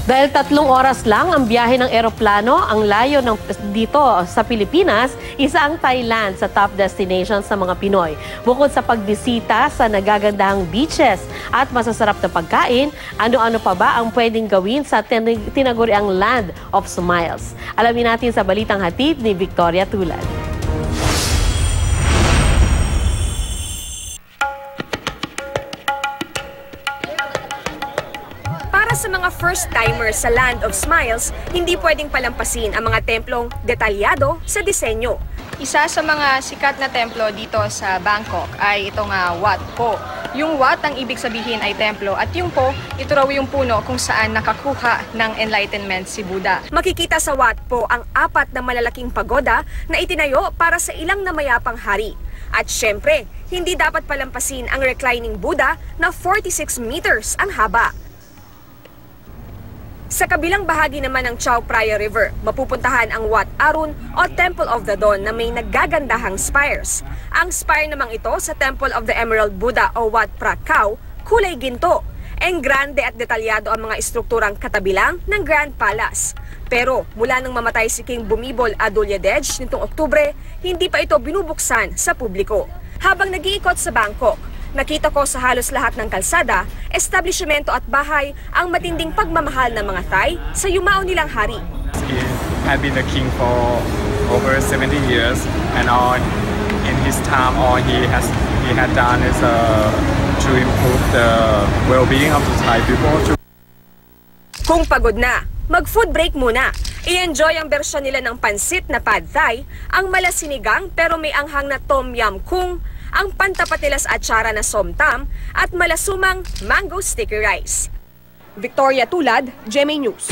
Dahil 3 oras lang ang biyahe ng eroplano, ang layo dito sa Pilipinas, isa ang Thailand sa top destinations ng mga Pinoy. Bukod sa pagbisita sa nagagandahang beaches at masasarap na pagkain, ano-ano pa ba ang pwedeng gawin sa tinaguriang Land of Smiles? Alamin natin sa balitang hatid ni Victoria Tulad. Sa mga first-timers sa Land of Smiles, hindi pwedeng palampasin ang mga templong detalyado sa disenyo. Isa sa mga sikat na templo dito sa Bangkok ay itong Wat Po. Yung Wat, ang ibig sabihin ay templo, at yung Po, ito raw yung puno kung saan nakakuha ng enlightenment si Buddha. Makikita sa Wat Po ang 4 na malalaking pagoda na itinayo para sa ilang namayapang hari. At syempre, hindi dapat palampasin ang reclining Buddha na 46 meters ang haba. Sa kabilang bahagi naman ng Chao Phraya River, mapupuntahan ang Wat Arun o Temple of the Dawn na may naggagandahang spires. Ang spire namang ito sa Temple of the Emerald Buddha o Wat Phra Kaew, kulay ginto. Grande at detalyado ang mga estrukturang katabilang ng Grand Palace. Pero mula nang mamatay si King Bhumibol Adulyadej nitong Oktubre, hindi pa ito binubuksan sa publiko. Habang nag-iikot sa Bangkok, nakita ko sa halos lahat ng kalsada, establishmento at bahay ang matinding pagmamahal ng mga Thai sa yumao nilang hari. He had been the king for over 70 years, and in his time all he had done is to improve the well-being of the Thai people. Kung pagod na, mag-food break muna. I-enjoy ang bersyon nila ng pansit na Pad Thai, ang malasinigang pero may anghang na Tom Yum Kung, ang pantapat nila sa atsara na somtam at malasumang mango sticky rice. Victoria Tulad, GMA News.